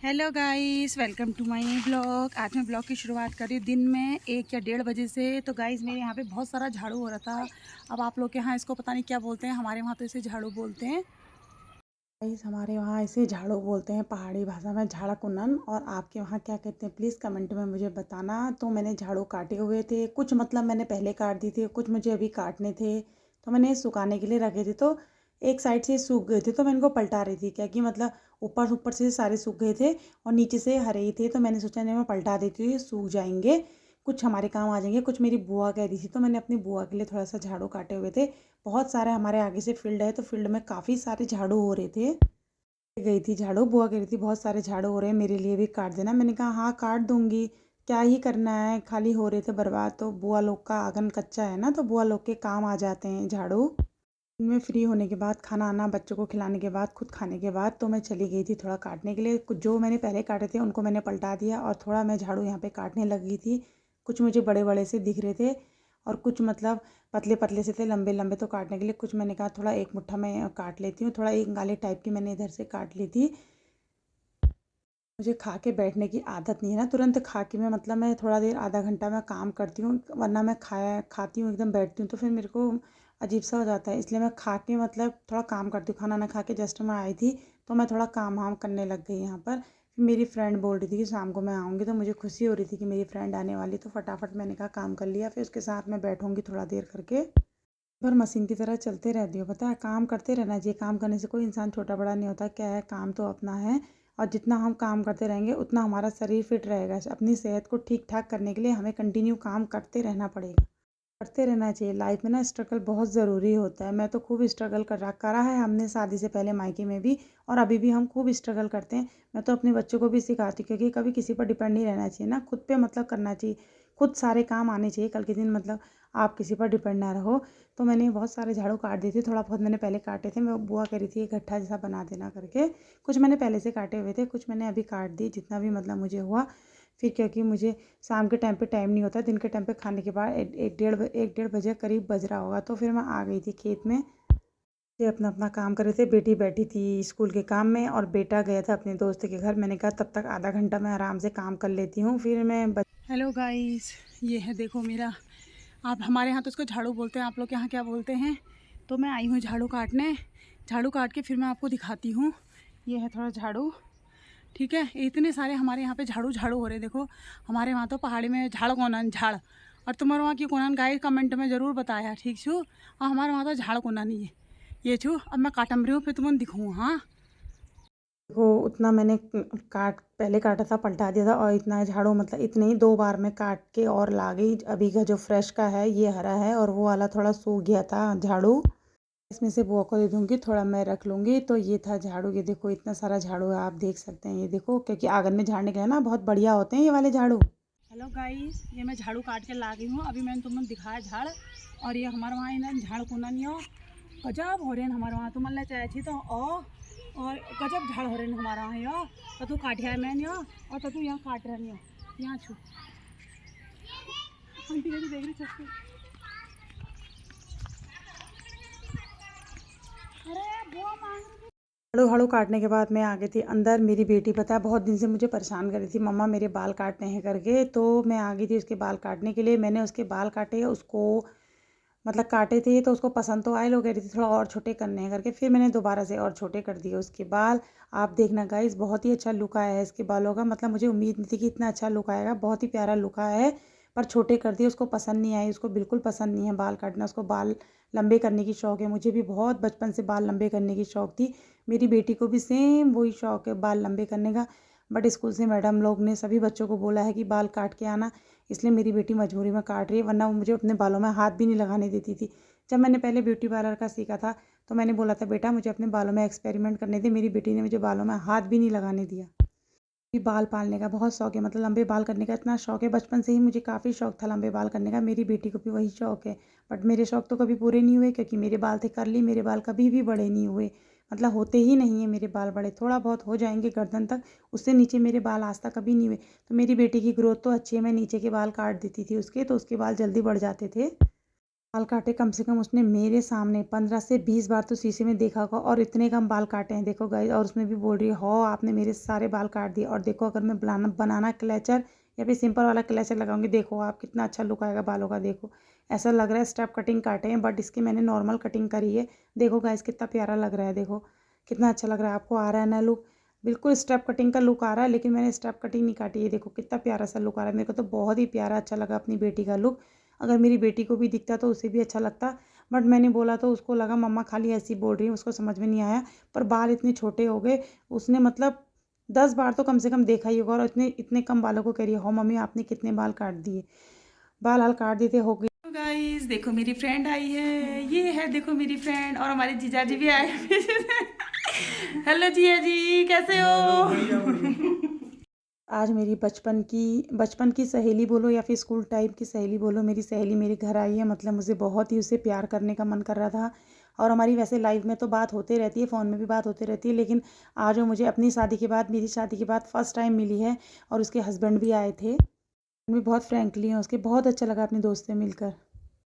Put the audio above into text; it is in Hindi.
Hello guys, welcome to my blog. आज मैं ब्लॉग की शुरुआत कर रही हूँ दिन में 1 या 1:30 बजे से। तो गाइस मेरे यहाँ पे बहुत सारा झाड़ू हो रहा था। अब आप लोग के यहाँ इसको पता नहीं क्या बोलते हैं, हमारे वहाँ तो इसे झाड़ू बोलते हैं। गाइस हमारे वहाँ इसे झाड़ू बोलते हैं, पहाड़ी भाषा में झाड़ा कुनन। और आपके वहाँ क्या कहते हैं प्लीज़ कमेंट में मुझे बताना। तो मैंने झाड़ू काटे हुए थे, कुछ मतलब मैंने पहले काट दी थी, कुछ मुझे अभी काटने थे। तो मैंने सुखाने के लिए रखे थे, तो एक साइड से सूख गए थे तो मैं इनको पलटा रही थी, क्या कि मतलब ऊपर ऊपर से सारे सूख गए थे और नीचे से हरे ही थे। तो मैंने सोचा नहीं, मैं पलटा देती हूँ, ये सूख जाएंगे, कुछ हमारे काम आ जाएंगे। कुछ मेरी बुआ कह रही थी, तो मैंने अपनी बुआ के लिए थोड़ा सा झाड़ू काटे हुए थे। बहुत सारे हमारे आगे से फील्ड है, तो फील्ड में काफ़ी सारे झाड़ू हो रहे थे। गई थी झाड़ू, बुआ कह रही थी बहुत सारे झाड़ू हो रहे हैं, मेरे लिए भी काट देना। मैंने कहा हाँ काट दूंगी, क्या ही करना है, खाली हो रहे थे बर्बाद। तो बुआ लोग का आंगन कच्चा है ना, तो बुआ लोग के काम आ जाते हैं झाड़ू। मैं फ्री होने के बाद, खाना आना बच्चों को खिलाने के बाद, खुद खाने के बाद, तो मैं चली गई थी थोड़ा काटने के लिए। कुछ जो मैंने पहले काटे थे उनको मैंने पलटा दिया और थोड़ा मैं झाड़ू यहाँ पे काटने लगी थी। कुछ मुझे बड़े बड़े से दिख रहे थे और कुछ मतलब पतले पतले से थे, लंबे लंबे। तो काटने के लिए कुछ मैंने कहा थोड़ा एक मुट्ठा में काट लेती हूँ, थोड़ा एक गाले टाइप की मैंने इधर से काट ली थी। मुझे खा के बैठने की आदत नहीं है ना, तुरंत खा के मैं मतलब मैं थोड़ा देर आधा घंटा मैं काम करती हूँ, वरना मैं खाती हूँ एकदम बैठती हूँ तो फिर मेरे को अजीब सा हो जाता है। इसलिए मैं खा के मतलब थोड़ा काम करती हूँ। खाना ना खा के जस्ट मैं आई थी तो मैं थोड़ा काम वाम करने लग गई यहाँ पर। फिर मेरी फ्रेंड बोल रही थी कि शाम को मैं आऊँगी, तो मुझे खुशी हो रही थी कि मेरी फ्रेंड आने वाली। तो फटाफट मैंने कहा काम कर लिया, फिर उसके साथ मैं बैठूँगी थोड़ा देर करके। पर मशीन की तरह चलते रहती हो, पता है काम करते रहना चाहिए। काम करने से कोई इंसान छोटा बड़ा नहीं होता, क्या है काम तो अपना है। और जितना हम काम करते रहेंगे उतना हमारा शरीर फिट रहेगा। अपनी सेहत को ठीक ठाक करने के लिए हमें कंटिन्यू काम करते रहना पड़ेगा, करते रहना चाहिए। लाइफ में ना स्ट्रगल बहुत ज़रूरी होता है। मैं तो खूब स्ट्रगल करा है हमने शादी से पहले मायके में भी, और अभी भी हम खूब स्ट्रगल करते हैं। मैं तो अपने बच्चों को भी सिखाती हूँ, क्योंकि कभी किसी पर डिपेंड नहीं रहना चाहिए ना, खुद पे मतलब करना चाहिए। खुद सारे काम आने चाहिए, कल के दिन मतलब आप किसी पर डिपेंड ना रहो। तो मैंने बहुत सारे झाड़ू काट दिए थे, थोड़ा बहुत मैंने पहले काटे थे। मैं बुआ कह रही थी एक गट्ठा जैसा बना देना करके। कुछ मैंने पहले से काटे हुए थे, कुछ मैंने अभी काट दिए जितना भी मतलब मुझे हुआ। फिर क्योंकि मुझे शाम के टाइम पे टाइम नहीं होता, दिन के टाइम पे खाने के बाद एक डेढ़ बजे करीब बज रहा होगा, तो फिर मैं आ गई थी खेत में। ये अपना अपना काम कर रहे थे, बेटी बैठी थी स्कूल के काम में और बेटा गया था अपने दोस्त के घर। मैंने कहा तब तक आधा घंटा मैं आराम से काम कर लेती हूँ, फिर मैं हेलो गाइस, ये है देखो मेरा, आप हमारे यहाँ तो इसको झाड़ू बोलते हैं, आप लोग यहाँ क्या बोलते हैं। तो मैं आई हूँ झाड़ू काटने, झाड़ू काट के फिर मैं आपको दिखाती हूँ। ये है थोड़ा झाड़ू, ठीक है। इतने सारे हमारे यहाँ पे झाड़ू झाड़ू हो रहे, देखो हमारे वहाँ तो पहाड़ी में झाड़ कोनान झाड़, और तुम्हारे वहाँ की कोनान गाय कमेंट में ज़रूर बताया, ठीक छू। और हमारे वहाँ तो झाड़ कोनान ही है ये छू। अब मैं काटम रही हूँ, फिर तुमने दिखाऊँ। हाँ वो उतना मैंने काट पहले काटा था, पलटा दिया था। और इतना झाड़ू मतलब इतने ही 2 बार में काट के और ला गई। अभी का जो फ्रेश का है ये हरा है, और वो वाला थोड़ा सूख गया था झाड़ू। इसमें से बुआ को दे दूँगी, थोड़ा मैं रख लूँगी। तो ये था झाड़ू, ये देखो इतना सारा झाड़ू है, आप देख सकते हैं। ये देखो क्योंकि आंगन में झाड़ने के लिए ना बहुत बढ़िया होते हैं ये वाले झाड़ू। हेलो गाइस, ये मैं झाड़ू काट के ला गई हूँ। अभी मैंने तुमने दिखाया झाड़, और ये हमारे वहाँ ना झाड़ कोना नहीं हो, गजब हो रहे हैं हमारे वहाँ। तुम चाहे थी तो और गजब झाड़ हो रहे हैं हमारे वहाँ यो। तो तू काटिया है मैंने यो, और तो तू यहाँ काट रही हो, यहाँ छू आंटी देख रही छत पे। अरे बुआ मांग रही थी। झाड़ू हाड़ू काटने के बाद मैं आ गई थी अंदर। मेरी बेटी पता है बहुत दिन से मुझे परेशान कर रही थी, मम्मा मेरे बाल काटने हैं करके। तो मैं आ गई थी उसके बाल काटने के लिए। मैंने उसके बाल काटे, उसको मतलब काटे थे तो उसको पसंद तो आए, लोग कह रही थी थोड़ा और छोटे करने हैं करके। फिर मैंने दोबारा से और छोटे कर दिए उसके बाल। आप देखना गाइस, बहुत ही अच्छा लुक आया है इसके बालों का। मतलब मुझे उम्मीद नहीं थी कि इतना अच्छा लुक आएगा, बहुत ही प्यारा लुक आया है। पर छोटे कर दिए, उसको पसंद नहीं आई, उसको बिल्कुल पसंद नहीं है बाल काटना। उसको बाल लंबे करने की शौक है, मुझे भी बहुत बचपन से बाल लंबे करने की शौक थी। मेरी बेटी को भी सेम वही शौक है बाल लंबे करने का। बट स्कूल से मैडम लोग ने सभी बच्चों को बोला है कि बाल काट के आना, इसलिए मेरी बेटी मजबूरी में काट रही है, वरना वो मुझे अपने बालों में हाथ भी नहीं लगाने देती थी। जब मैंने पहले ब्यूटी पार्लर का सीखा था तो मैंने बोला था बेटा मुझे अपने बालों में एक्सपेरिमेंट करने दे, मेरी बेटी ने मुझे बालों में हाथ भी नहीं लगाने दिया। भी बाल पालने का बहुत शौक है, मतलब लंबे बाल करने का इतना शौक है, बचपन से ही मुझे काफ़ी शौक था लंबे बाल करने का। मेरी बेटी को भी वही शौक है। बट मेरे शौक तो कभी पूरे नहीं हुए, क्योंकि मेरे बाल थे करली, मेरे बाल कभी भी बड़े नहीं हुए। मतलब होते ही नहीं है मेरे बाल बड़े, थोड़ा बहुत हो जाएंगे गर्दन तक, उससे नीचे मेरे बाल आज तक कभी नहीं हुए। तो मेरी बेटी की ग्रोथ तो अच्छी है, मैं नीचे के बाल काट देती थी उसके, तो उसके बाल जल्दी बढ़ जाते थे। बाल काटे कम से कम उसने मेरे सामने 15 से 20 बार तो शीशे में देखा होगा, और इतने कम बाल काटे हैं देखो गाइस। और उसमें भी बोल रही है हो आपने मेरे सारे बाल काट दिए। और देखो अगर मैं बनाना क्लेचर या फिर सिंपल वाला क्लेचर लगाऊंगी, देखो आप कितना अच्छा लुक आएगा बालों का। देखो ऐसा लग रहा है स्टेप कटिंग काटे हैं, बट इसकी मैंने नॉर्मल कटिंग करी है। देखो गाइस कितना प्यारा लग रहा है, देखो कितना अच्छा लग रहा है। आपको आ रहा है ना लुक, बिल्कुल स्टेप कटिंग का लुक आ रहा है, लेकिन मैंने स्टेप कटिंग नहीं काटी है। देखो कितना प्यारा सा लुक आ रहा है, मेरे को तो बहुत ही प्यारा अच्छा लगा अपनी बेटी का लुक। अगर मेरी बेटी को भी दिखता तो उसे भी अच्छा लगता, बट मैंने बोला तो उसको लगा मम्मा खाली ऐसी बोल रही है, उसको समझ में नहीं आया। पर बाल इतने छोटे हो गए, उसने मतलब 10 बार तो कम से कम देखा ही होगा, और इतने इतने कम बालों को कह रही है हो मम्मी आपने कितने बाल काट दिए। बाल हाल काट देते हो गए। तो गाइस देखो मेरी फ्रेंड आई है, ये है देखो मेरी फ्रेंड, और हमारे जीजा जी भी आए हैं। हेलो जीजा जी, कैसे हो? आज मेरी बचपन की सहेली बोलो या फिर स्कूल टाइप की सहेली बोलो, मेरी सहेली मेरे घर आई है। मतलब मुझे बहुत ही उससे प्यार करने का मन कर रहा था। और हमारी वैसे लाइव में तो बात होती रहती है, फ़ोन में भी बात होती रहती है, लेकिन आज वो मुझे अपनी शादी के बाद, मेरी शादी के बाद फर्स्ट टाइम मिली है। और उसके हस्बैंड भी आए थे, भी बहुत फ्रेंकली हैं, उसके बहुत अच्छा लगा अपनी दोस्त से मिलकर।